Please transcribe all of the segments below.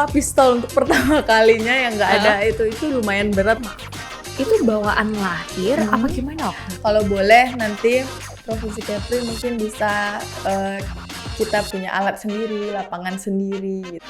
Pistol untuk pertama kalinya yang nggak ada itu lumayan berat. Itu bawaan lahir apa gimana? Kalau boleh nanti Profesi Kepri mungkin bisa kita punya alat sendiri, lapangan sendiri gitu.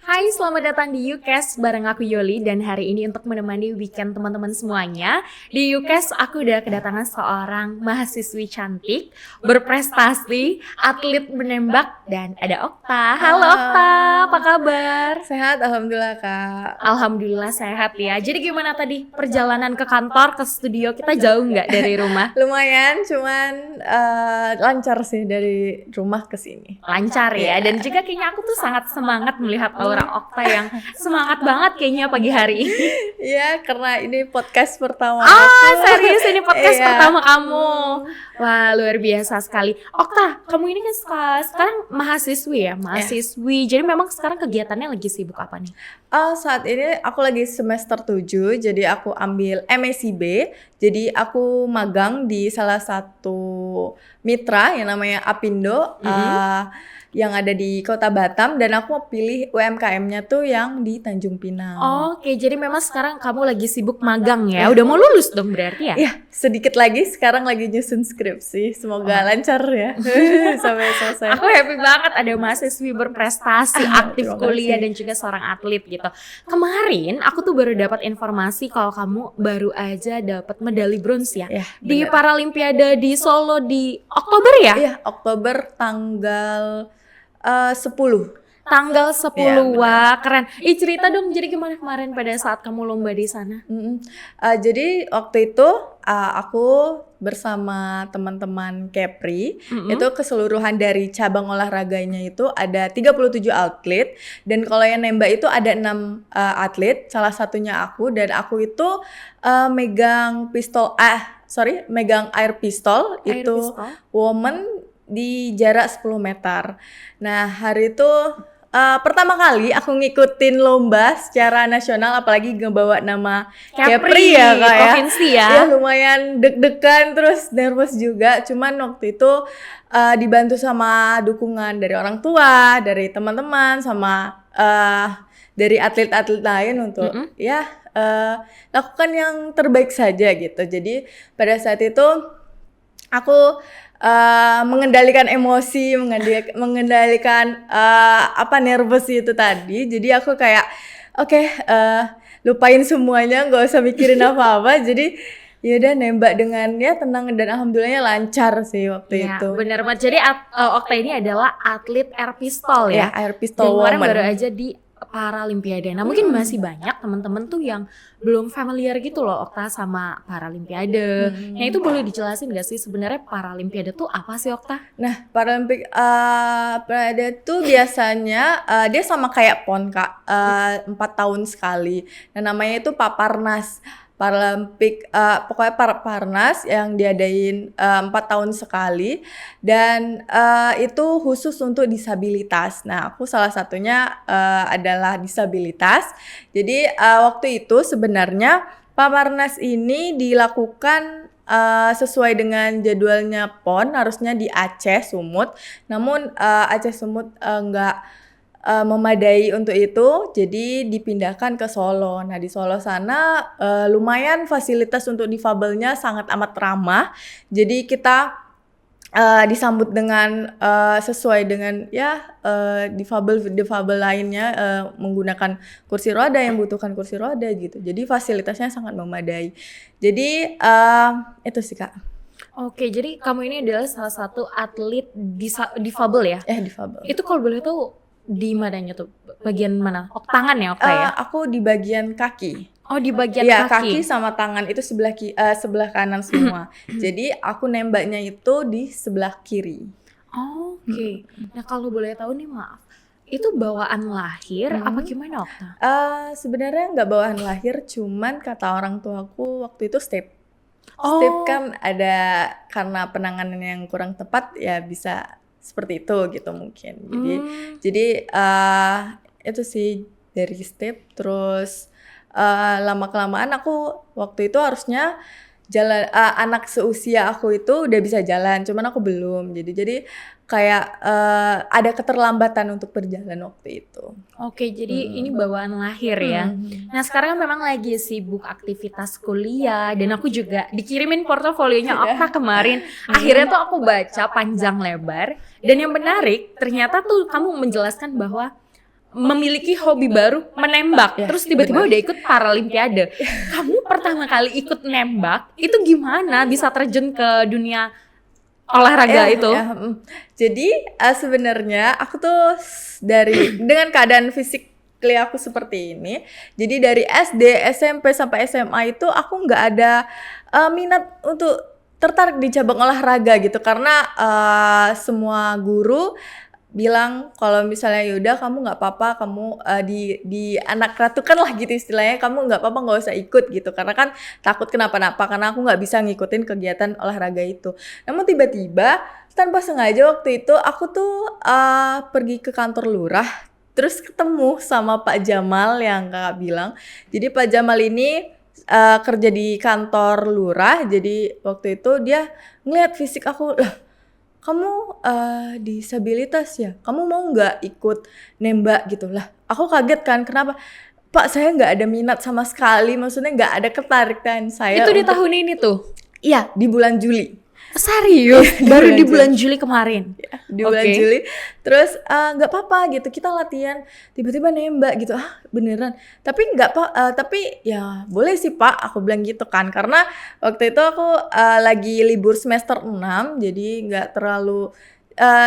Hai, selamat datang di UCAS bareng aku Yoli, dan hari ini untuk menemani weekend teman-teman semuanya di UCAS aku udah kedatangan seorang mahasiswi cantik, berprestasi, atlet menembak, dan ada Okta. Halo Okta, apa kabar? Sehat, alhamdulillah Kak. Alhamdulillah sehat ya. Jadi gimana tadi perjalanan ke kantor, ke studio? Kita jauh nggak dari rumah? Lumayan, cuman lancar sih dari rumah ke sini. Lancar ya, dan juga kayaknya aku tuh sangat semangat melihat aura Okta yang semangat banget kayaknya pagi hari ini. Iya, karena ini podcast pertama Serius ini podcast pertama kamu. Wah, luar biasa sekali. Okta, kamu ini kan sekarang mahasiswi ya, mahasiswi. Jadi memang sekarang kegiatannya lagi sibuk apa nih? Saat ini aku lagi semester 7, jadi aku ambil MSIB. Jadi aku magang di salah satu mitra yang namanya Apindo. Yang ada di Kota Batam, dan aku mau pilih UMKM-nya tuh yang di Tanjung Pinang. Oke, jadi memang sekarang kamu lagi sibuk magang ya? Udah mau lulus dong berarti ya? Iya, sedikit lagi, sekarang lagi nyusun skripsi, semoga lancar ya sampai selesai. Aku happy banget ada mahasiswi berprestasi, aktif kuliah, dan juga seorang atlet gitu. Kemarin aku tuh baru dapat informasi kalau kamu baru aja dapat medali bronze ya, di Paralimpiade di Solo di Oktober ya? Iya, Oktober tanggal 10. Tanggal 10, wah keren. Cerita dong, jadi gimana kemarin pada saat kamu lomba di sana? Jadi waktu itu aku bersama teman-teman Kepri, itu keseluruhan dari cabang olahraganya itu ada 37 atlet, dan kalau yang nembak itu ada 6 atlet, salah satunya aku, dan aku itu megang air pistol itu woman di jarak 10 meter. Nah, hari itu pertama kali aku ngikutin lomba secara nasional, apalagi ngebawa nama Kepri ya Kak ya. Provinsi ya. Ya lumayan deg-degan, terus nervous juga. Cuman waktu itu dibantu sama dukungan dari orang tua, dari teman-teman, sama dari atlet-atlet lain untuk lakukan yang terbaik saja gitu. Jadi pada saat itu aku mengendalikan emosi, mengendalikan nervous itu tadi. Jadi aku kayak lupain semuanya, nggak usah mikirin apa-apa. Jadi yaudah nembak dengan tenang, dan alhamdulillahnya lancar sih waktu itu. Benar banget. Jadi Okta ini adalah atlet air pistol ya. Air pistol woman. Kemarin baru aja di Paralimpiade. Nah mungkin masih banyak teman-teman tuh yang belum familiar gitu loh Okta sama Paralimpiade. Nah itu boleh dijelasin gak sih sebenarnya Paralimpiade tuh apa sih Okta? Nah Paralimpiade tuh biasanya dia sama kayak PON Kak, 4 tahun sekali. Nah namanya itu Paparnas. Paralimpik, pokoknya Parnas yang diadain 4 tahun sekali, dan itu khusus untuk disabilitas. Nah aku salah satunya adalah disabilitas. Jadi waktu itu sebenarnya Paparnas ini dilakukan sesuai dengan jadwalnya PON, harusnya di Aceh Sumut. Namun Aceh Sumut nggak memadai untuk itu, jadi dipindahkan ke Solo. Nah di Solo sana lumayan fasilitas untuk difabelnya sangat amat ramah. Jadi kita disambut dengan sesuai dengan difabel lainnya, menggunakan kursi roda yang butuhkan kursi roda gitu. Jadi fasilitasnya sangat memadai. Jadi itu sih Kak. Oke, jadi kamu ini adalah salah satu atlet difabel ya? Difabel. Itu kalau boleh tahu di mananya tuh? Bagian mana? Tangan ya Okta ya? Aku di bagian kaki. Oh, di bagian kaki sama tangan itu sebelah kanan semua. Jadi aku nembaknya itu di sebelah kiri. Oke. Nah kalau boleh tahu nih, maaf, itu bawaan lahir apa gimana Okta? Sebenarnya nggak bawaan lahir, cuman kata orang tuaku waktu itu step kan ada, karena penanganan yang kurang tepat ya bisa seperti itu gitu mungkin. Jadi itu sih dari step, terus lama kelamaan aku waktu itu harusnya anak seusia aku itu udah bisa jalan, cuman aku belum. Jadi kayak ada keterlambatan untuk berjalan waktu itu. Oke, jadi ini bawaan lahir ya. Nah sekarang memang lagi sibuk aktivitas kuliah dan aku juga dikirimin portofolionya Okta kemarin. Akhirnya tuh aku baca panjang lebar dan yang menarik ternyata tuh kamu menjelaskan bahwa memiliki hobi baru menembak, terus tiba-tiba udah ikut Paralimpiade. Kamu pertama kali ikut nembak itu gimana bisa terjun ke dunia olahraga itu? Jadi sebenarnya aku tuh dengan keadaan fisik aku seperti ini, jadi dari SD, SMP sampai SMA itu aku nggak ada minat untuk tertarik di cabang olahraga gitu, karena semua guru bilang kalau misalnya yaudah kamu nggak apa-apa, kamu di anak ratukan lah gitu istilahnya, kamu nggak apa-apa nggak usah ikut gitu, karena kan takut kenapa-napa, karena aku nggak bisa ngikutin kegiatan olahraga itu. Namun tiba-tiba tanpa sengaja waktu itu aku tuh pergi ke kantor lurah, terus ketemu sama Pak Jamal yang kakak bilang. Jadi Pak Jamal ini kerja di kantor lurah, jadi waktu itu dia ngeliat fisik aku, lah kamu disabilitas ya, kamu mau nggak ikut nembak gitu. Lah aku kaget kan, kenapa Pak, saya nggak ada minat sama sekali, maksudnya nggak ada ketertarikan saya. Itu di tahun ini tuh? Iya, di bulan Juli. Serius? Baru di bulan Juli kemarin? Ya, di bulan Juli. Terus nggak apa-apa gitu, kita latihan, tiba-tiba nembak gitu. Beneran? Tapi nggak tapi ya boleh sih Pak, aku bilang gitu kan, karena waktu itu aku lagi libur semester 6, jadi nggak terlalu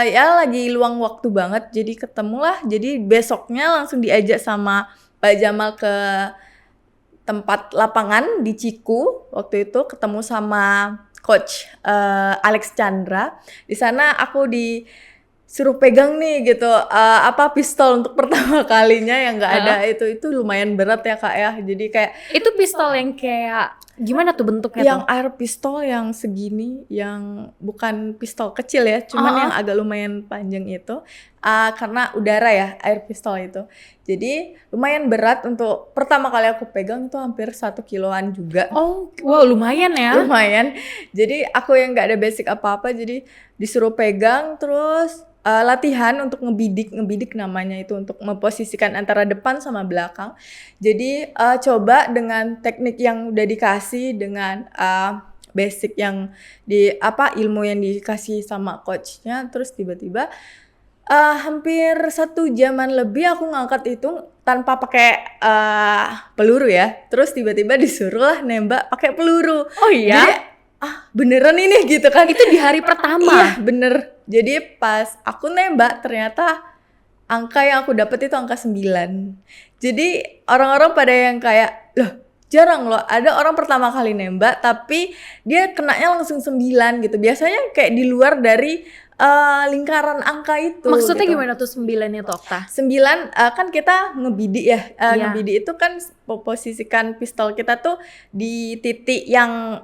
ya lagi luang waktu banget, jadi ketemulah. Jadi besoknya langsung diajak sama Pak Jamal ke tempat lapangan di Ciku. Waktu itu ketemu sama Coach Alex Chandra. Di sana aku disuruh pegang nih gitu pistol untuk pertama kalinya yang nggak ada. Itu lumayan berat ya Kak ya. Jadi kayak itu pistol yang kayak gimana tuh bentuknya? Yang air pistol yang segini, yang bukan pistol kecil ya, cuman yang agak lumayan panjang itu. Karena udara ya air pistol itu. Jadi lumayan berat, untuk pertama kali aku pegang itu hampir 1 kiloan juga. Oh, wow, lumayan ya. Lumayan. Jadi aku yang nggak ada basic apa-apa, jadi disuruh pegang terus latihan untuk ngebidik namanya itu, untuk memposisikan antara depan sama belakang. Jadi coba dengan teknik yang udah dikasih, dengan basic yang ilmu yang dikasih sama coachnya, terus tiba-tiba hampir 1 jaman lebih aku ngangkat itu tanpa pakai peluru ya. Terus tiba-tiba disuruh lah nembak pakai peluru. Oh iya? Jadi beneran ini gitu kan. Itu di hari pertama? Iya bener. Jadi pas aku nembak ternyata angka yang aku dapet itu angka 9. Jadi orang-orang pada yang kayak, loh jarang loh ada orang pertama kali nembak tapi dia kenanya langsung 9 gitu. Biasanya kayak di luar dari lingkaran angka itu. Maksudnya gitu. Gimana tuh 9-nya tuh Okta? 9 kan kita ngebidik ya. Ngebidik itu kan posisikan pistol kita tuh di titik yang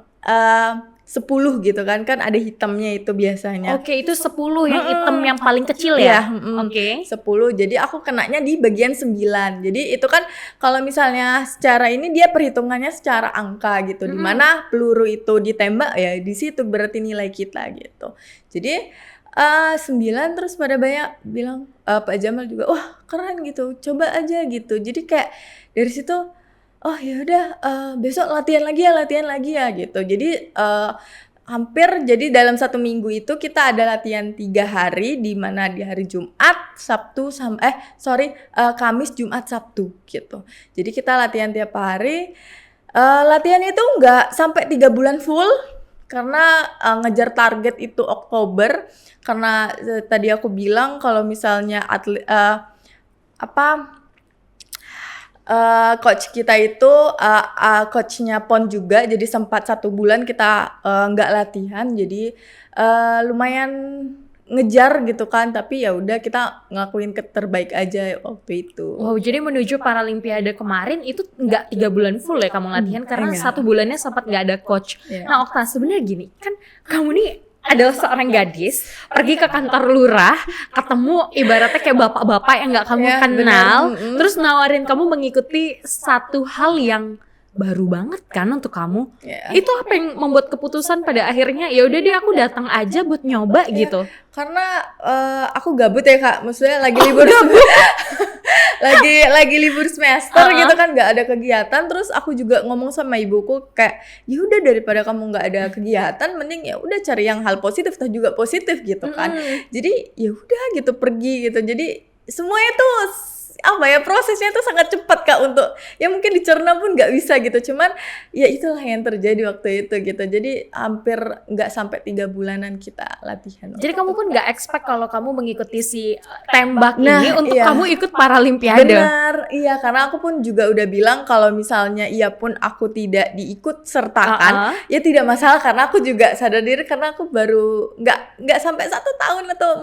10 gitu kan ada hitamnya itu biasanya. Oke, itu 10 yang hitam yang paling kecil ya? Oke. 10. Jadi aku kenanya di bagian 9. Jadi itu kan kalau misalnya secara ini dia perhitungannya secara angka gitu. Dimana peluru itu ditembak ya di situ berarti nilai kita gitu. Jadi 9 terus pada banyak bilang, Pak Jamal juga, wah keren gitu, coba aja gitu. Jadi kayak dari situ, oh ya udah besok latihan lagi ya gitu. Jadi hampir jadi dalam 1 minggu itu kita ada latihan 3 hari, di mana di hari Jumat, Sabtu Kamis, Jumat, Sabtu gitu. Jadi kita latihan tiap hari. Latihan itu nggak sampai 3 bulan full, karena ngejar target itu Oktober. Karena tadi aku bilang kalau misalnya coach kita itu coachnya PON juga, jadi sempat 1 bulan kita nggak latihan, jadi lumayan ngejar gitu kan, tapi ya udah kita ngelakuin terbaik aja waktu itu. Wow, jadi menuju Paralimpiade kemarin itu nggak 3 bulan full ya kamu latihan, karena 1 bulannya sempat nggak ada coach. Nah Okta, sebenarnya gini, kan kamu nih adalah seorang gadis, pergi ke kantor lurah, ketemu ibaratnya kayak bapak-bapak yang nggak kamu kenal, terus nawarin kamu mengikuti satu hal yang baru banget kan untuk kamu. Ya. Itu apa yang membuat keputusan pada akhirnya ya udah deh aku datang aja buat nyoba gitu. Karena aku gabut ya Kak, maksudnya lagi libur lagi libur semester gitu kan, nggak ada kegiatan. Terus aku juga ngomong sama ibuku kayak, ya udah daripada kamu nggak ada kegiatan, mending ya udah cari yang hal positif, toh juga positif gitu kan. Jadi ya udah gitu pergi gitu. Jadi semuanya tuh apa ya, prosesnya tuh sangat cepat Kak, untuk ya mungkin dicerna pun nggak bisa gitu, cuman ya itulah yang terjadi waktu itu gitu. Jadi hampir nggak sampai 3 bulanan kita latihan. Jadi kamu pun nggak expect kalau kamu mengikuti si tembak Nah, ini untuk iya. kamu ikut Paralimpiade. Benar, iya, karena aku pun juga udah bilang kalau misalnya iya pun aku tidak diikut sertakan, ya tidak masalah, karena aku juga sadar diri, karena aku baru nggak sampai 1 tahun atau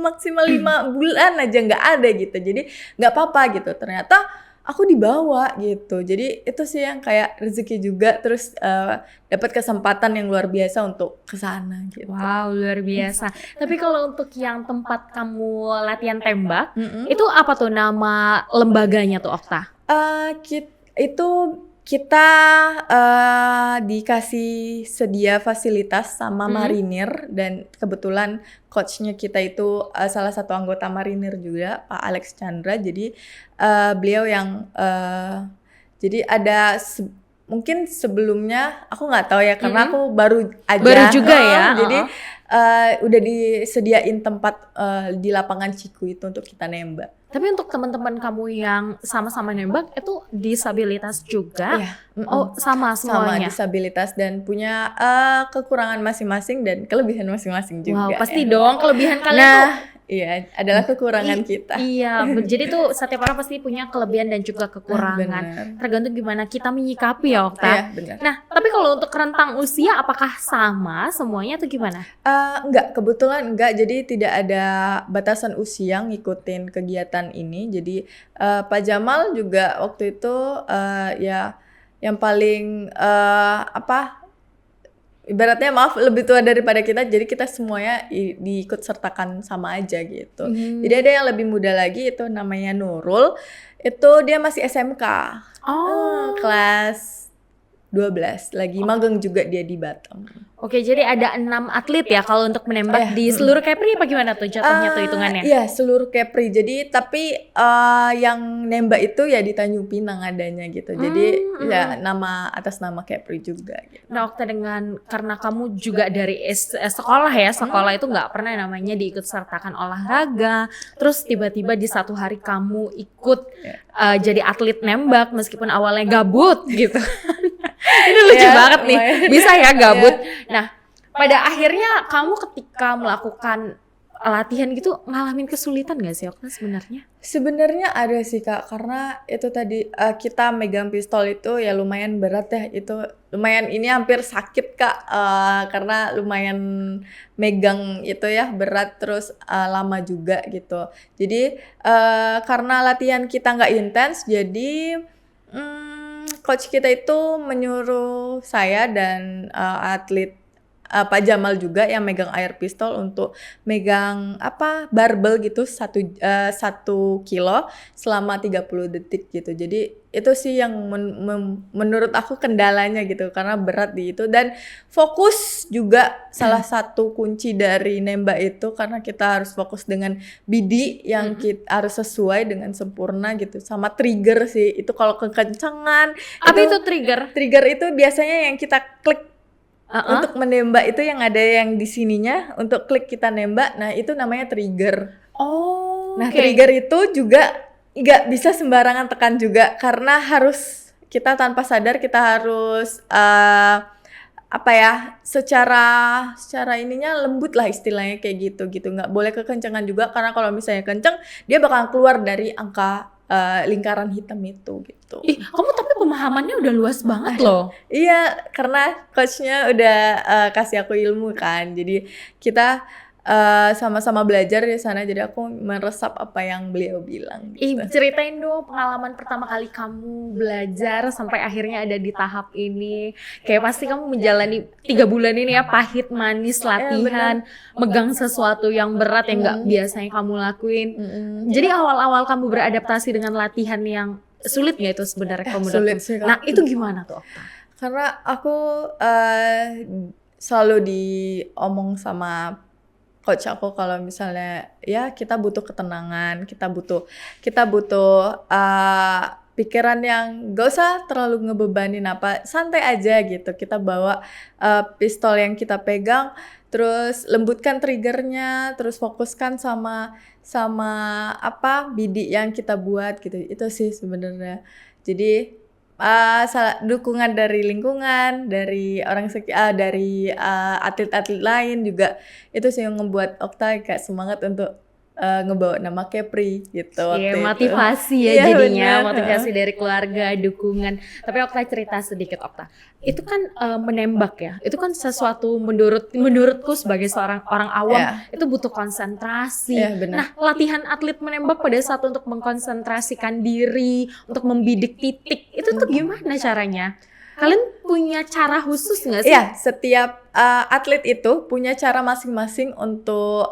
maksimal 5 bulan aja nggak ada gitu. Jadi nggak apa-apa gitu. Ternyata aku dibawa gitu. Jadi itu sih yang kayak rezeki juga, terus dapat kesempatan yang luar biasa untuk ke sana gitu. Wow, luar biasa. Tapi kalau untuk yang tempat kamu latihan tembak, itu apa tuh nama lembaganya tuh, Okta? Kita dikasih sedia fasilitas sama marinir, dan kebetulan coachnya kita itu salah satu anggota marinir juga, Pak Alex Chandra. Jadi beliau yang jadi ada mungkin sebelumnya aku nggak tahu ya, karena aku baru juga ya. Jadi udah disediain tempat di lapangan Ciku itu untuk kita nembak. Tapi untuk teman-teman kamu yang sama-sama nembak itu disabilitas juga? Iya. Oh, sama Sama semuanya? disabilitas dan punya kekurangan masing-masing dan kelebihan masing-masing juga. Wow, pasti ya. dong kelebihan kalian tuh. Iya, adalah kekurangan kita. Iya, jadi tuh setiap orang pasti punya kelebihan dan juga kekurangan. Benar. Tergantung gimana kita menyikapi ya, Okta. Iya, benar. Nah, tapi kalau untuk rentang usia apakah sama semuanya atau gimana? Enggak, kebetulan enggak. Jadi tidak ada batasan usia ngikutin kegiatan ini. Jadi Pak Jamal juga waktu itu ya yang paling ibaratnya lebih tua daripada kita, jadi kita semuanya diikut sertakan sama aja gitu. Jadi ada yang lebih muda lagi, itu namanya Nurul, itu dia masih SMK, kelas 12, lagi magang juga dia di Batam. Oke, jadi ada 6 atlet ya kalau untuk menembak di seluruh Kepri apa gimana tuh jatuhnya tuh hitungannya? Iya, seluruh Kepri. Jadi tapi yang nembak itu ya di Tanjung Pinang adanya gitu. Jadi ya atas nama Kepri juga gitu. Nah, Okta, karena kamu juga dari sekolah ya, sekolah itu nggak pernah namanya diikut sertakan olahraga, terus tiba-tiba di satu hari kamu ikut jadi atlet nembak meskipun awalnya gabut gitu. Ini lucu banget nih, bisa ya gabut. Nah, pada akhirnya kamu ketika melakukan latihan gitu ngalamin kesulitan gak sih, Okta, sebenarnya? Sebenarnya ada sih Kak, karena itu tadi kita megang pistol itu ya lumayan berat ya, itu lumayan, ini hampir sakit Kak, karena lumayan megang itu ya berat, terus lama juga gitu. Jadi karena latihan kita nggak intens, jadi coach kita itu menyuruh saya dan atlet Pak Jamal juga yang megang air pistol untuk megang barbel gitu 1 kilo selama 30 detik gitu. Jadi itu sih yang menurut aku kendalanya gitu, karena berat di itu, dan fokus juga salah satu kunci dari nembak itu, karena kita harus fokus dengan bidik yang kita harus sesuai dengan sempurna gitu, sama trigger sih itu kalau kekencangan. Apa itu trigger? Trigger itu biasanya yang kita klik untuk menembak, itu yang ada yang di sininya untuk klik kita nembak, nah itu namanya trigger. Trigger itu juga nggak bisa sembarangan tekan juga, karena harus kita tanpa sadar kita harus secara ininya lembut lah istilahnya, kayak gitu, nggak boleh kekencangan juga, karena kalau misalnya kenceng dia bakal keluar dari angka lingkaran hitam itu gitu. Ih, kamu tapi pemahamannya udah luas banget loh. Iya, karena coachnya udah kasih aku ilmu kan, jadi kita sama-sama belajar di sana, jadi aku meresap apa yang beliau bilang gitu. Ceritain dong pengalaman pertama kali kamu belajar sampai akhirnya ada di tahap ini. Kayak pasti kamu menjalani 3 bulan ini ya, pahit manis latihan, megang sesuatu yang berat yang nggak biasanya kamu lakuin. Jadi awal-awal kamu beradaptasi dengan latihan yang sulit nggak itu sebenarnya kalau menurut Sulit kamu? sih, Kak. Nah itu gimana tuh Okta? Karena aku selalu diomong sama coach aku kalau misalnya ya kita butuh ketenangan, kita butuh pikiran yang gak usah terlalu ngebebanin apa, santai aja gitu. Kita bawa pistol yang kita pegang, terus lembutkan triggernya, terus fokuskan sama apa bidik yang kita buat gitu. Itu sih sebenarnya. Jadi dukungan dari lingkungan, dari dari atlet-atlet lain juga itu sih yang ngebuat Okta kayak semangat untuk ngebawa nama Kepri gitu Iya, waktu itu. motivasi ya Iya, jadinya, bener. motivasi dari keluarga, dukungan. Tapi Okta cerita sedikit Okta. Itu kan menembak ya. Itu kan sesuatu menurutku sebagai seorang orang awam Iya. itu butuh konsentrasi. Iya, bener. Nah, latihan atlet menembak pada saat untuk mengkonsentrasikan diri, untuk membidik titik, itu tuh gimana caranya? Kalian punya cara khusus nggak sih? Iya, setiap atlet itu punya cara masing-masing untuk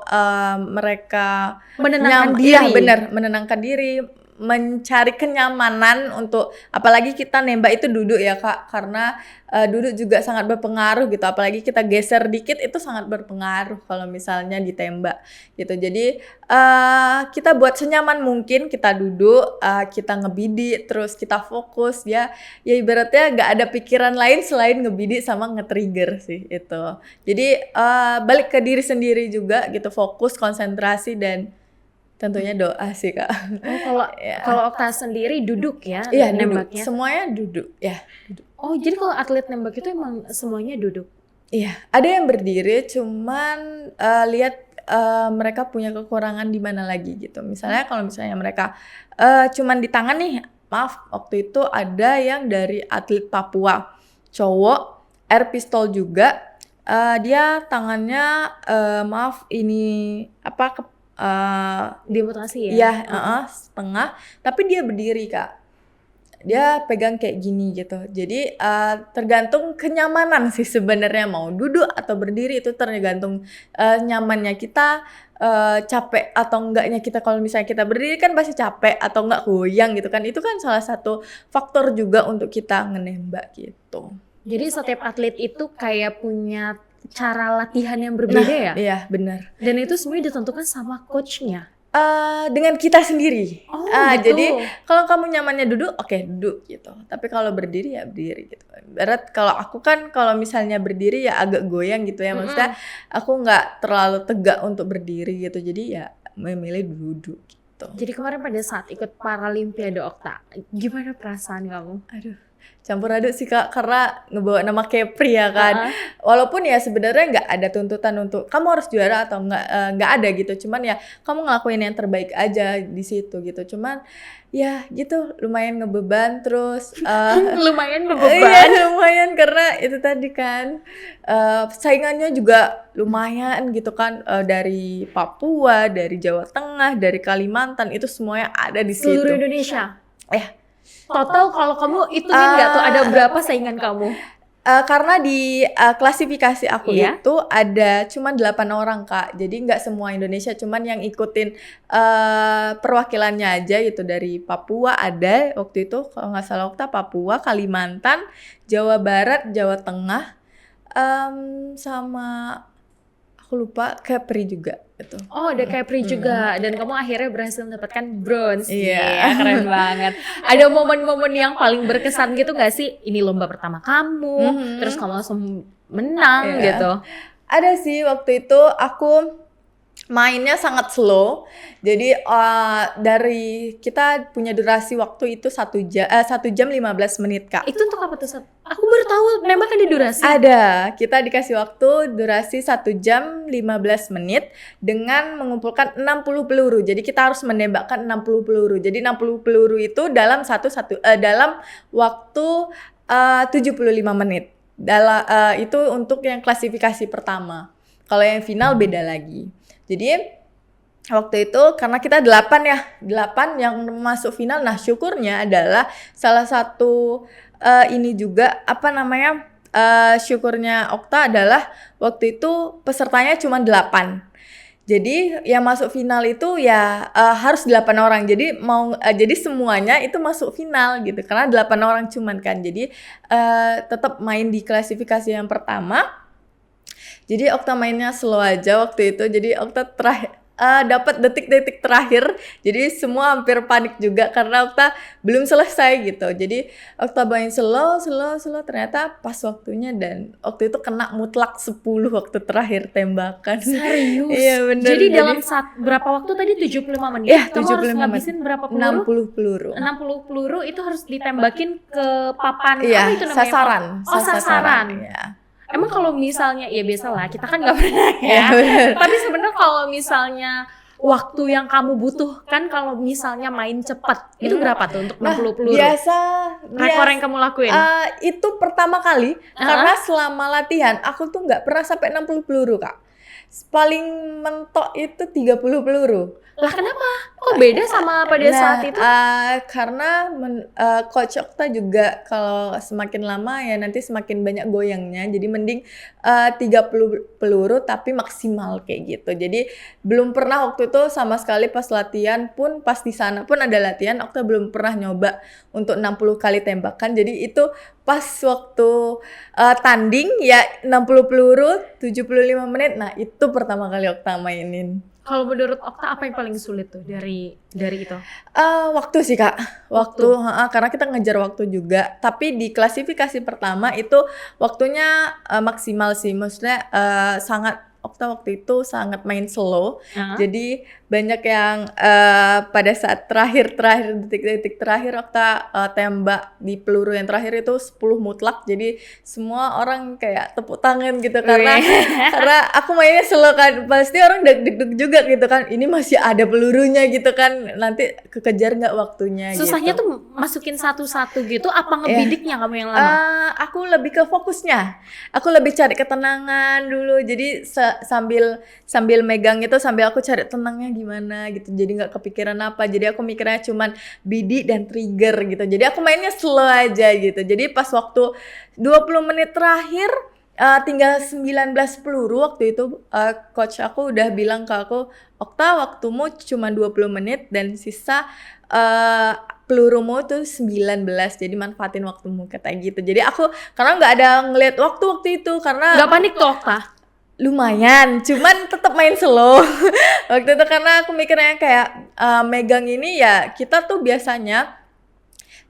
mereka Menenangkan Iya, diri. benar, menenangkan diri, mencari kenyamanan untuk apalagi kita nembak itu duduk ya Kak, karena duduk juga sangat berpengaruh gitu, apalagi kita geser dikit itu sangat berpengaruh kalau misalnya ditembak gitu. Jadi kita buat senyaman mungkin, kita duduk, kita ngebidik, terus kita fokus ya ibaratnya nggak ada pikiran lain selain ngebidik sama nge-trigger sih itu. Jadi balik ke diri sendiri juga gitu, fokus, konsentrasi dan tentunya doa sih Kak. Oh, Ya. kalau Okta sendiri duduk ya Iya, duduk. nembaknya. Semuanya duduk. Ya, duduk. Oh, jadi kalau atlet nembak itu emang semuanya duduk. Iya, ada yang berdiri cuman lihat mereka punya kekurangan di mana lagi gitu. Misalnya kalau misalnya mereka cuman di tangan nih, maaf waktu itu ada yang dari atlet Papua, cowok, air pistol juga, dia tangannya maaf ini apa Diamputasi ya? iya, setengah, tapi dia berdiri Kak. Dia pegang kayak gini gitu. Jadi tergantung kenyamanan sih sebenarnya, mau duduk atau berdiri itu tergantung nyamannya kita, capek atau enggaknya kita. Kalau misalnya kita berdiri kan pasti capek atau enggak goyang gitu kan. Itu kan salah satu faktor juga untuk kita ngenembak gitu. Jadi setiap atlet itu kayak punya cara latihan yang berbeda ya? Iya, benar. Dan itu semuanya ditentukan sama coachnya. Dengan kita sendiri. Oh, gitu. Jadi kalau kamu nyamannya duduk, oke duduk gitu. Tapi kalau berdiri ya berdiri gitu. Ibarat kalau aku kan kalau misalnya berdiri ya agak goyang gitu ya. Maksudnya aku nggak terlalu tegak untuk berdiri gitu. Jadi ya memilih duduk gitu. Jadi kemarin pada saat ikut Paralimpiade Okta, gimana perasaan kamu? Aduh, campur aduk sih Kak, karena ngebawa nama Kepri ya kan. Walaupun ya sebenarnya nggak ada tuntutan untuk kamu harus juara atau nggak ada gitu. Cuman ya kamu ngelakuin yang terbaik aja di situ gitu. Cuman ya gitu lumayan ngebeban terus Lumayan iya beban. lumayan karena itu tadi kan saingannya juga lumayan gitu kan, dari Papua, dari Jawa Tengah, dari Kalimantan itu semuanya ada di situ. Seluruh Indonesia. Ya. Total kalau kamu hitungin nggak tuh ada berapa saingan kamu? Karena di klasifikasi aku Iya. itu ada cuman 8 orang Kak, jadi nggak semua Indonesia, cuman yang ikutin perwakilannya aja gitu. Dari Papua ada waktu itu kalau nggak salah Okta, Papua, Kalimantan, Jawa Barat, Jawa Tengah, sama aku lupa Kepri juga gitu. Oh, ada Kepri juga, dan kamu akhirnya berhasil mendapatkan bronze. Iya. Keren banget. Ada momen-momen yang paling berkesan gitu gak sih? Ini lomba pertama kamu, terus kamu langsung menang Iya. gitu. Ada sih waktu itu aku mainnya sangat slow. Jadi dari kita punya durasi waktu itu 1 jam 15 menit Kak. Itu untuk apa tuh? Aku baru tahu nembak ada durasi. Ada, kita dikasih waktu durasi 1 jam 15 menit dengan mengumpulkan 60 peluru. Jadi kita harus menembakkan 60 peluru. Jadi 60 peluru itu dalam dalam waktu 75 menit. Itu untuk yang klasifikasi pertama. Kalau yang final beda lagi. Jadi waktu itu karena kita 8 yang masuk final. Nah, syukurnya adalah salah satu ini juga syukurnya Okta adalah waktu itu pesertanya cuma 8. Jadi yang masuk final itu ya harus 8 orang. Jadi semuanya itu masuk final gitu. Karena 8 orang cuman kan. Jadi tetap main di klasifikasi yang pertama. Jadi Okta mainnya slow aja waktu itu. Jadi Okta dapat detik-detik terakhir. Jadi semua hampir panik juga karena Okta belum selesai gitu. Jadi Okta main slow ternyata pas waktunya dan waktu itu kena mutlak 10 waktu terakhir tembakan. Serius? Iya bener. Jadi dalam berapa waktu tadi 75 menit? Iya, Kamu harus 75 ngabisin berapa peluru? 60 peluru. 60 peluru itu harus ditembakin ke papan Iya, apa itu namanya? sasaran. Oh, sasaran. Iya. Emang kalau misalnya ya biasalah kita kan nggak pernah Iya, ya. bener. Tapi sebenarnya kalau misalnya waktu yang kamu butuhkan kalau misalnya main cepat itu berapa tuh untuk 60 peluru? Rekor yang kamu lakuin? Itu pertama kali karena selama latihan aku tuh nggak pernah sampai 60 peluru Kak. Paling mentok itu 30 peluru. Lah kenapa? Kok beda sama pada saat itu? Karena Coach Okta juga kalau semakin lama ya nanti semakin banyak goyangnya. Jadi mending 30 peluru tapi maksimal kayak gitu. Jadi belum pernah waktu itu sama sekali pas latihan pun, pas di sana pun ada latihan, Okta belum pernah nyoba untuk 60 kali tembakan. Jadi itu pas waktu tanding ya 60 peluru 75 menit. Nah, itu pertama kali Okta mainin. Kalau menurut Okta apa yang paling sulit tuh dari itu? Waktu sih Kak, karena kita ngejar waktu juga. Tapi di klasifikasi pertama itu waktunya maksimal sih, maksudnya Okta waktu itu sangat main slow. Jadi banyak yang pada saat terakhir detik-detik terakhir Okta tembak di peluru yang terakhir itu 10 mutlak. Jadi semua orang kayak tepuk tangan gitu karena aku mainnya slow kan. Pasti orang deg-deg juga gitu kan. Ini masih ada pelurunya gitu kan. Nanti kekejar nggak waktunya. Susahnya gitu. tuh masukin satu-satu gitu apa ngebidiknya kamu yang lama? Aku lebih ke fokusnya. Aku lebih cari ketenangan dulu. Jadi sambil megang itu sambil aku cari tenangnya gimana gitu. Jadi nggak kepikiran apa. Jadi aku mikirnya cuman bidik dan trigger gitu. Jadi aku mainnya slow aja gitu. Jadi pas waktu 20 menit terakhir tinggal 19 peluru waktu itu coach aku udah bilang ke aku, Okta waktumu cuma 20 menit dan sisa pelurumu tuh 19, jadi manfaatin waktumu katanya gitu. Jadi aku karena nggak ada ngeliat waktu itu karena Nggak panik tuh Okta? Lumayan, cuman tetap main slow waktu itu karena aku mikirnya kayak megang ini ya kita tuh biasanya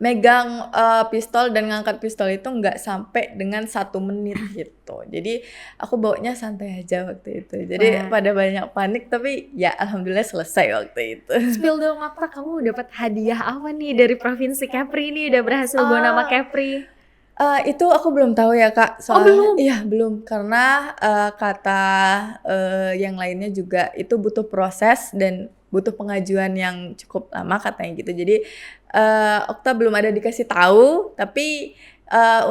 megang pistol dan ngangkat pistol itu nggak sampai dengan 1 menit gitu. Jadi aku bawanya santai aja waktu itu. Jadi pada banyak panik tapi ya alhamdulillah selesai waktu itu. Spill dong Okta, kamu dapat hadiah apa nih dari Provinsi Kepri nih udah berhasil bawa nama Kepri? Itu aku belum tahu ya Kak. Belum? Iya belum karena kata yang lainnya juga itu butuh proses dan butuh pengajuan yang cukup lama katanya gitu. Jadi Okta belum ada dikasih tahu, tapi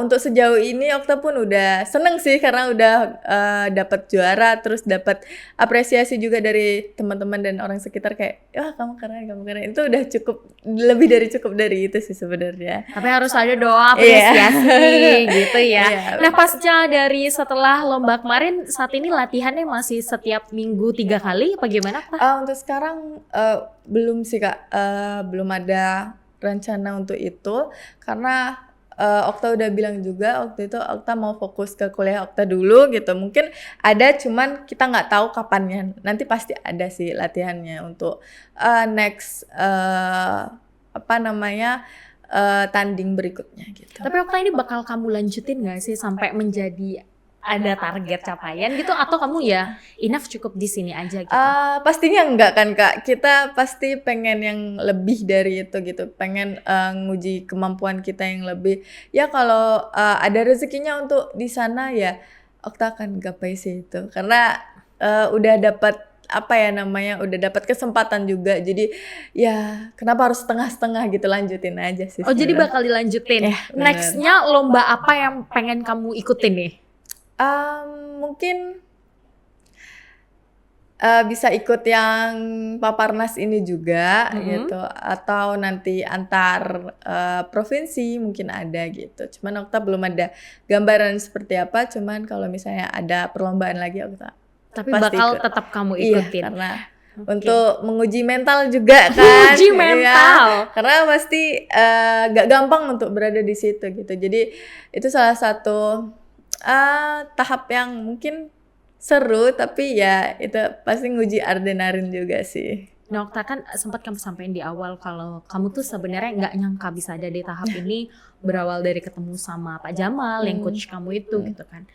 untuk sejauh ini Okta pun udah seneng sih karena udah dapat juara, terus dapat apresiasi juga dari teman-teman dan orang sekitar kayak, wah kamu keren. Itu udah lebih dari cukup dari itu sih sebenarnya. Tapi harus ada doa apresiasi gitu ya. Nah pasca dari setelah lomba kemarin, saat ini latihannya masih setiap minggu 3 kali apa gimana Pak? Untuk sekarang belum sih Kak, belum ada rencana untuk itu karena Okta udah bilang juga waktu itu Okta mau fokus ke kuliah Okta dulu gitu. Mungkin ada cuman kita nggak tahu kapannya. Nanti pasti ada sih latihannya untuk next tanding berikutnya gitu. Tapi Okta ini bakal kamu lanjutin nggak sih sampai menjadi ada target capaian gitu atau kamu ya enough cukup di sini aja gitu? Pastinya enggak kan Kak, kita pasti pengen yang lebih dari itu gitu, pengen nguji kemampuan kita yang lebih. Ya kalau ada rezekinya untuk di sana ya Okta akan gapai sih itu, karena udah dapat udah dapat kesempatan juga, jadi ya kenapa harus setengah-setengah gitu, lanjutin aja sih. Oh jadi bakal dilanjutin. Nextnya lomba apa yang pengen kamu ikutin nih? Mungkin bisa ikut yang Paparnas ini juga gitu, atau nanti antar provinsi mungkin ada gitu. Cuman Okta belum ada gambaran seperti apa, cuman kalau misalnya ada perlombaan lagi Okta Tapi pasti bakal ikut. tetap kamu Iya, ikutin. karena Oke. untuk menguji mental juga kan. Uji Iya, mental. karena pasti gak gampang untuk berada di situ gitu. Jadi itu salah satu tahap yang mungkin seru, tapi ya itu pasti nguji adrenalin juga sih. Nah, Okta, kan sempat kamu sampaikan di awal kalau kamu tuh sebenarnya nggak nyangka bisa ada di tahap ini, berawal dari ketemu sama Pak Jamal yang coach kamu itu gitu kan.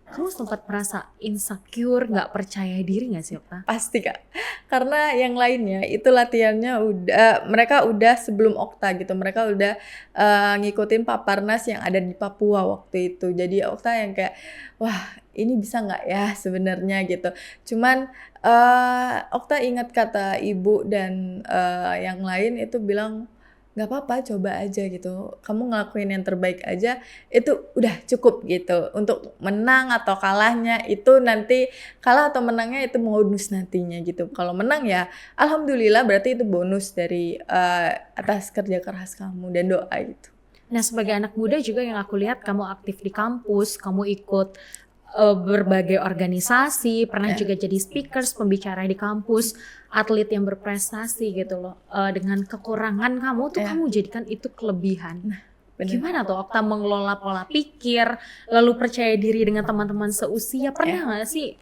Kamu sempat merasa insecure, nggak percaya diri nggak sih, Okta? Pasti Kak, karena yang lainnya itu latihannya mereka udah sebelum Okta gitu, mereka udah ngikutin Paparnas yang ada di Papua waktu itu. Jadi Okta yang kayak, wah ini bisa nggak ya sebenarnya gitu. Cuman Okta ingat kata ibu dan yang lain itu bilang, nggak apa-apa, coba aja gitu. Kamu ngelakuin yang terbaik aja, itu udah cukup gitu. Untuk menang atau kalahnya itu nanti, kalah atau menangnya itu bonus nantinya gitu. Kalau menang ya alhamdulillah, berarti itu bonus dari atas kerja keras kamu dan doa gitu. Nah, sebagai anak muda juga yang aku lihat kamu aktif di kampus, kamu ikut berbagai organisasi, pernah juga jadi speakers, pembicara di kampus, atlet yang berprestasi gitu loh. Dengan kekurangan kamu tuh kamu jadikan itu kelebihan. Bener. Gimana tuh Okta mengelola pola pikir, lalu percaya diri dengan teman-teman seusia? Pernah nggak sih?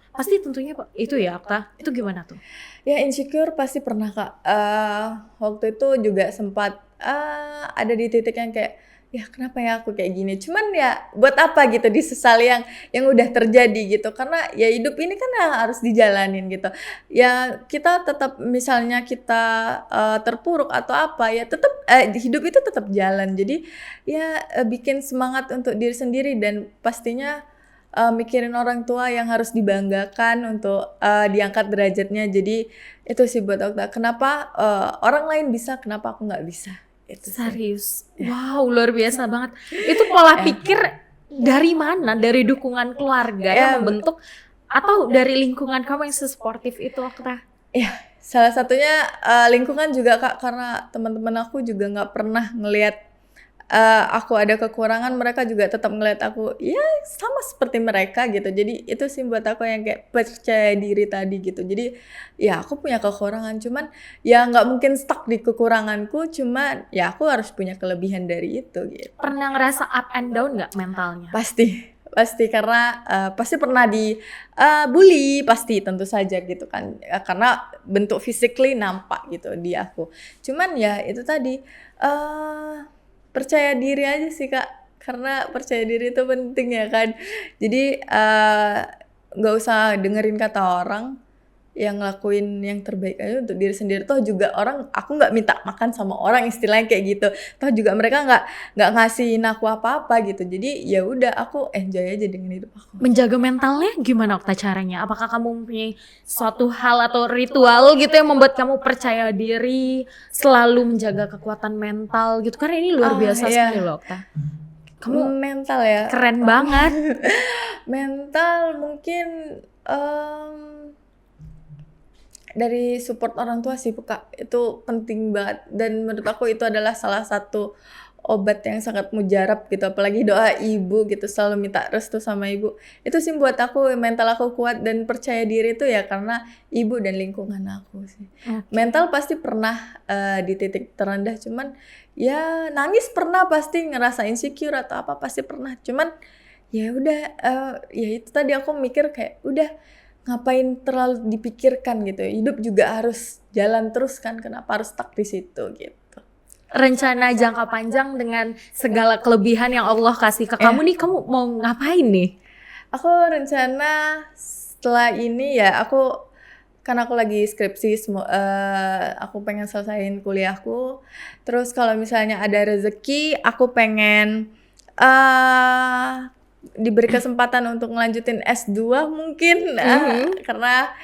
Pasti tentunya itu ya, Okta. Itu gimana tuh? Ya insecure pasti pernah Kak. Waktu itu juga sempat ada di titik yang kayak, ya kenapa ya aku kayak gini, cuman ya buat apa gitu disesali yang udah terjadi gitu, karena ya hidup ini kan harus dijalanin gitu. Ya kita tetap, misalnya kita terpuruk atau apa ya tetap hidup itu tetap jalan. Jadi ya bikin semangat untuk diri sendiri, dan pastinya mikirin orang tua yang harus dibanggakan untuk diangkat derajatnya. Jadi itu sih buat Okta, kenapa orang lain bisa, kenapa aku nggak bisa. Itu serius. Wow, luar biasa banget. Itu pola pikir dari mana? Dari dukungan keluarga yang membentuk, atau dari lingkungan kamu yang sesportif itu, Okta? Ya, salah satunya lingkungan juga Kak, karena teman-teman aku juga nggak pernah ngelihat aku ada kekurangan, mereka juga tetap ngeliat aku ya sama seperti mereka gitu. Jadi itu sih buat aku yang kayak percaya diri tadi gitu. Jadi ya aku punya kekurangan, cuman ya nggak mungkin stuck di kekuranganku, cuman ya aku harus punya kelebihan dari itu gitu. Pernah ngerasa up and down nggak mentalnya? Pasti karena pasti pernah di bully, pasti tentu saja gitu kan, karena bentuk physically nampak gitu di aku. Cuman ya itu tadi percaya diri aja sih Kak, karena percaya diri itu penting ya kan. Jadi nggak usah dengerin kata orang, yang ngelakuin yang terbaik aja untuk diri sendiri. Toh juga aku nggak minta makan sama orang, istilahnya kayak gitu. Toh juga mereka nggak ngasihin aku apa-apa gitu. Jadi ya udah, aku enjoy aja dengan hidup aku. Menjaga mentalnya gimana Okta caranya? Apakah kamu mempunyai suatu hal atau ritual gitu yang membuat kamu percaya diri, selalu menjaga kekuatan mental gitu? Karena ini luar biasa sekali loh, Okta. Kamu mental ya, keren banget. mental mungkin dari support orang tua sih Kak, itu penting banget, dan menurut aku itu adalah salah satu obat yang sangat mujarab gitu. Apalagi doa ibu gitu, selalu minta restu sama ibu. Itu sih buat aku, mental aku kuat dan percaya diri itu ya karena ibu dan lingkungan aku sih. Mental pasti pernah di titik terendah, cuman ya nangis pernah, pasti ngerasa insecure atau apa pasti pernah. Cuman ya udah, ya itu tadi aku mikir kayak udah, ngapain terlalu dipikirkan gitu. Hidup juga harus jalan terus kan, kenapa harus stuck di situ gitu. Rencana jangka panjang dengan segala kelebihan yang Allah kasih ke kamu nih, kamu mau ngapain nih? Aku rencana setelah ini ya, kan aku lagi skripsi, aku pengen selesaiin kuliahku. Terus kalau misalnya ada rezeki, aku pengen diberi kesempatan untuk ngelanjutin S2 mungkin, karena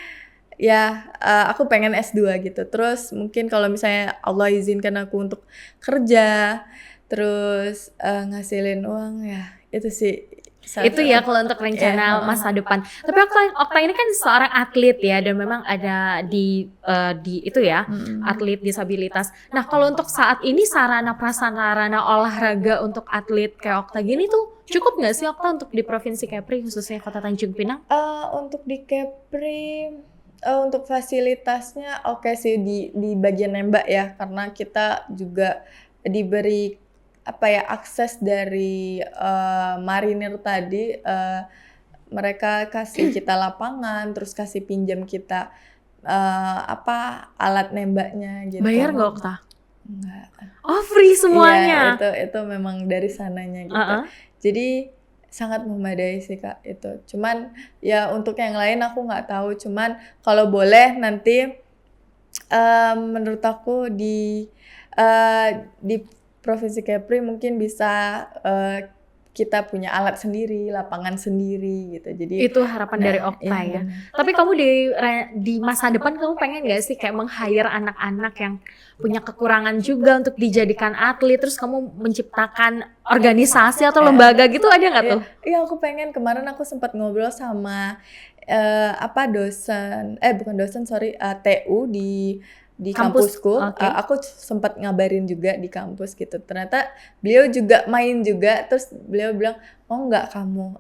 ya aku pengen S2 gitu. Terus mungkin kalau misalnya Allah izinkan aku untuk kerja, terus ngasilin uang, ya itu sih. Itu ya kalau untuk rencana masa depan. Tapi Okta ini kan seorang atlet ya, dan memang ada di itu ya, atlet disabilitas. Nah, kalau untuk saat ini sarana prasarana olahraga untuk atlet kayak Okta gini tuh Cukup nggak sih Okta untuk di Provinsi Kepri khususnya Kota Tanjung Pinang? Untuk di Kepri, untuk fasilitasnya oke sih di bagian nembak ya, karena kita juga diberi akses dari marinir tadi, mereka kasih kita lapangan, terus kasih pinjam kita alat nembaknya gitu. Bayar nggak Okta? Enggak. Oh free semuanya? Iya, itu memang dari sananya gitu. Jadi sangat memadai sih Kak itu. Cuman ya untuk yang lain aku nggak tahu. Cuman kalau boleh nanti menurut aku di Provinsi Kepri mungkin bisa kita punya alat sendiri, lapangan sendiri gitu. Jadi itu harapan dari Okta ya. Tapi kamu di masa depan kamu pengen gak sih kayak meng-hire anak-anak yang punya kekurangan juga untuk dijadikan atlet, terus kamu menciptakan organisasi atau lembaga gitu, ada nggak tuh? Iya, aku pengen. Kemarin aku sempat ngobrol sama TU di kampusku. Aku sempat ngabarin juga di kampus gitu. Ternyata beliau juga main juga, terus beliau bilang, "Oh enggak kamu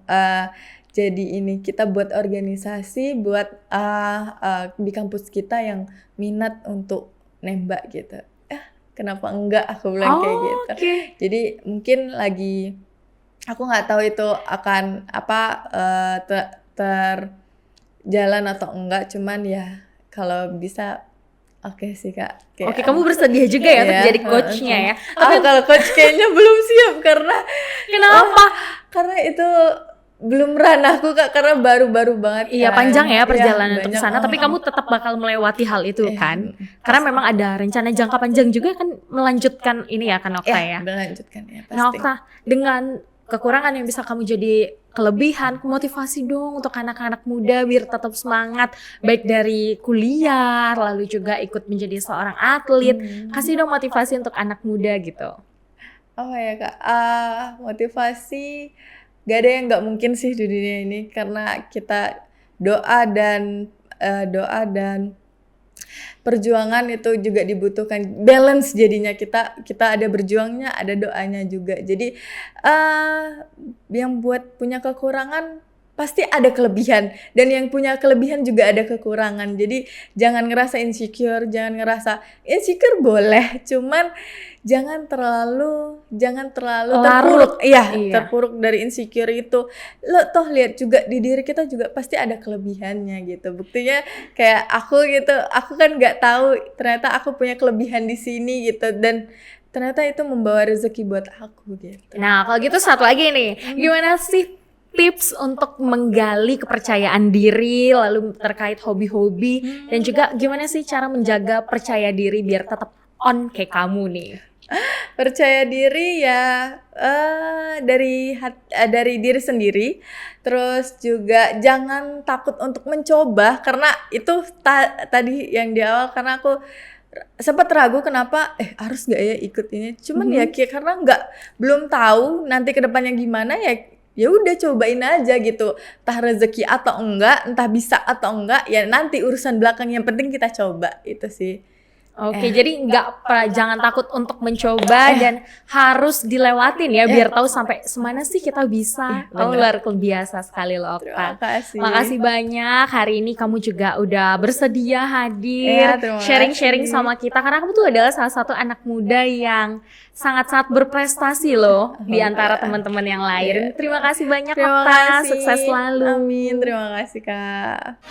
jadi ini kita buat organisasi buat di kampus kita yang minat untuk nembak gitu." Kenapa enggak, aku bilang kayak gitu. Jadi mungkin lagi aku nggak tahu itu akan terjalan atau enggak, cuman ya kalau bisa oke sih Kak. Oke, kamu bersedia juga ya untuk jadi coachnya ya? Tapi kalau coach kayaknya belum siap karena kenapa? Karena itu belum ranahku Kak, karena baru-baru banget. Iya, panjang ya perjalanan untuk sana. Tapi kamu tetap bakal melewati hal itu kan? Karena memang ada rencana jangka panjang juga kan, melanjutkan ini ya kan Okta ya? Melanjutkan ya pasti. Nah Okta, dengan kekurangan yang bisa kamu jadi kelebihan, motivasi dong untuk anak-anak muda biar tetap semangat, baik dari kuliah, lalu juga ikut menjadi seorang atlet. Kasih dong motivasi untuk anak muda gitu. Oh ya Kak, motivasi gak ada yang gak mungkin sih di dunia ini, karena kita doa dan perjuangan itu juga dibutuhkan, balance jadinya, kita ada berjuangnya, ada doanya juga. Jadi yang buat punya kekurangan pasti ada kelebihan, dan yang punya kelebihan juga ada kekurangan. Jadi jangan ngerasa insecure, boleh, cuman jangan terlalu terpuruk. Terpuruk dari insecure itu. Lo toh lihat juga di diri kita juga pasti ada kelebihannya gitu. Buktinya kayak aku gitu, aku kan nggak tahu ternyata aku punya kelebihan di sini gitu, dan ternyata itu membawa rezeki buat aku gitu. Nah kalau gitu satu lagi nih, gimana sih tips untuk menggali kepercayaan diri, lalu terkait hobi-hobi, dan juga gimana sih cara menjaga percaya diri biar tetap on kayak kamu nih? Percaya diri ya dari diri sendiri, terus juga jangan takut untuk mencoba, karena itu tadi yang di awal, karena aku sempat ragu kenapa harus gak ya ikut ini, cuman ya karena belum tahu nanti kedepannya gimana, ya udah cobain aja gitu, entah rezeki atau enggak, entah bisa atau enggak, ya nanti urusan belakang, yang penting kita coba, itu sih. Oke, jadi jangan takut untuk mencoba dan harus dilewatin ya biar tahu sampai semana sih kita bisa. Luar biasa sekali loh Okta. Makasih banyak, hari ini kamu juga udah bersedia hadir sharing-sharing sama kita, karena kamu tuh adalah salah satu anak muda yang sangat-sangat berprestasi loh di antara teman-teman yang lain. Terima kasih banyak Okta, sukses selalu. Amin, terima kasih Kak.